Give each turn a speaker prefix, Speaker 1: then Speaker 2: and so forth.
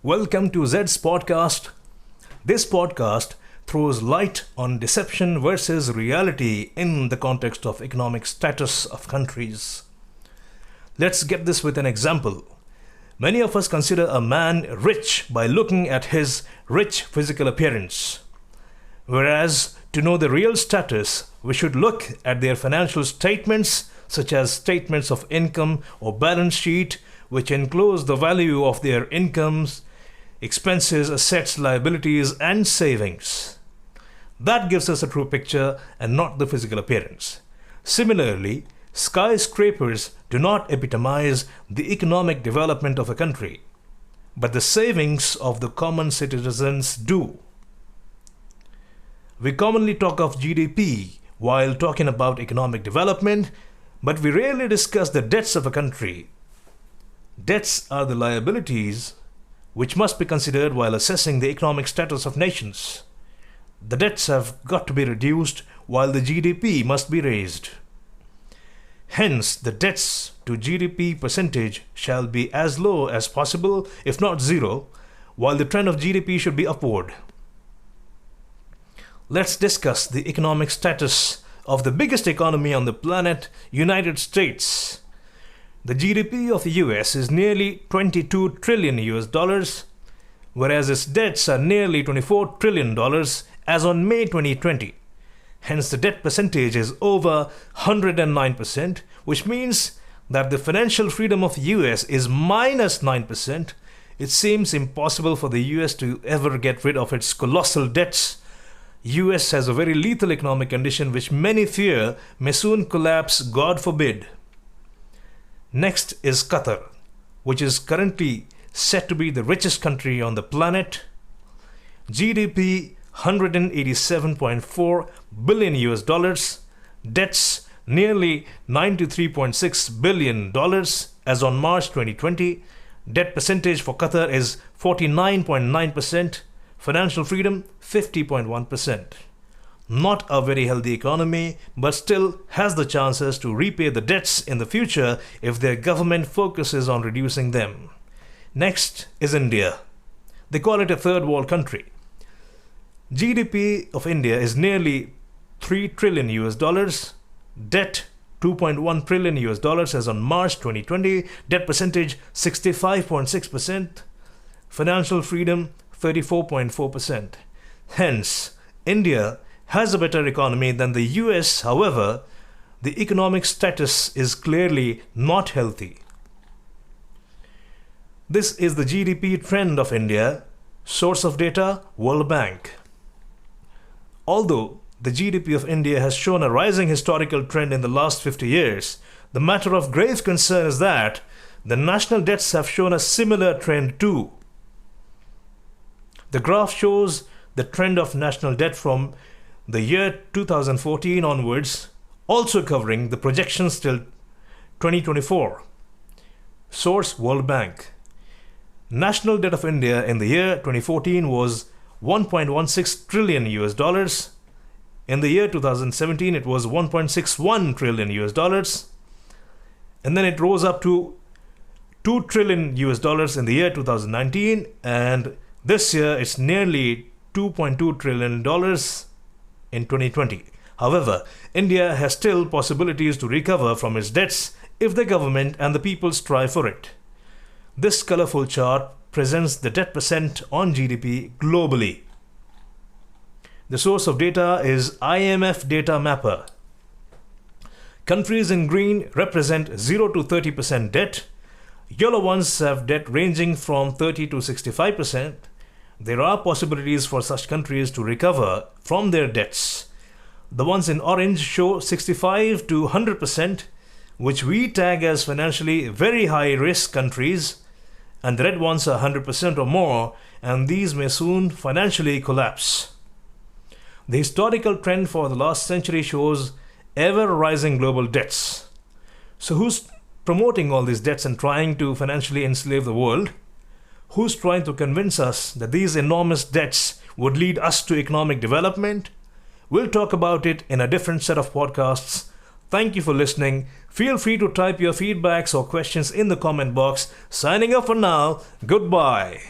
Speaker 1: Welcome to Zed's podcast. This podcast throws light on deception versus reality in the context of economic status of countries. Let's get this with an example. Many of us consider a man rich by looking at his rich physical appearance. Whereas, to know the real status, we should look at their financial statements, such as statements of income or balance sheet, which enclose the value of their incomes, expenses, assets, liabilities, and savings. That gives us a true picture and not the physical appearance. Similarly, skyscrapers do not epitomize the economic development of a country, but the savings of the common citizens do. We commonly talk of GDP while talking about economic development, but we rarely discuss the debts of a country. Debts are the liabilities which must be considered while assessing the economic status of nations. The debts have got to be reduced while the GDP must be raised. Hence, the debts to GDP percentage shall be as low as possible, if not zero, while the trend of GDP should be upward. Let's discuss the economic status of the biggest economy on the planet, United States. The GDP of the US is nearly 22 trillion US dollars, whereas its debts are nearly $24 trillion as on May 2020. Hence, the debt percentage is over 109%, which means that the financial freedom of the US is minus 9%. It seems impossible for the US to ever get rid of its colossal debts. US has a very lethal economic condition which many fear may soon collapse, God forbid. Next is Qatar, which is currently said to be the richest country on the planet. GDP 187.4 billion US dollars, debts nearly $93.6 billion as on March 2020. Debt percentage for Qatar is 49.9%. Financial freedom, 50.1%. Not a very healthy economy, but still has the chances to repay the debts in the future if their government focuses on reducing them. Next is India. They call it a third world country. GDP of India is nearly 3 trillion US dollars. Debt, 2.1 trillion US dollars as on March 2020. Debt percentage, 65.6%. Financial freedom, 34.4%. Hence, India has a better economy than the US. However, the economic status is clearly not healthy. This is the GDP trend of India. Source of data, World Bank. Although the GDP of India has shown a rising historical trend in the last 50 years, the matter of grave concern is that the national debts have shown a similar trend too. The graph shows the trend of national debt from the year 2014 onwards, also covering the projections till 2024. Source, World Bank. National debt of India in the year 2014 was 1.16 trillion US dollars. In the year 2017, it was 1.61 trillion US dollars. And then it rose up to 2 trillion US dollars in the year 2019, and this year, it's nearly $2.2 trillion in 2020. However, India has still possibilities to recover from its debts if the government and the people strive for it. This colorful chart presents the debt percent on GDP globally. The source of data is IMF Data Mapper. Countries in green represent 0 to 30% debt. Yellow ones have debt ranging from 30 to 65%. There are possibilities for such countries to recover from their debts. The ones in orange show 65 to 100%, which we tag as financially very high risk countries, and the red ones are 100% or more, and these may soon financially collapse. The historical trend for the last century shows ever rising global debts. So who's promoting all these debts and trying to financially enslave the world? Who's trying to convince us that these enormous debts would lead us to economic development? We'll talk about it in a different set of podcasts. Thank you for listening. Feel free to type your feedbacks or questions in the comment box. Signing off for now. Goodbye.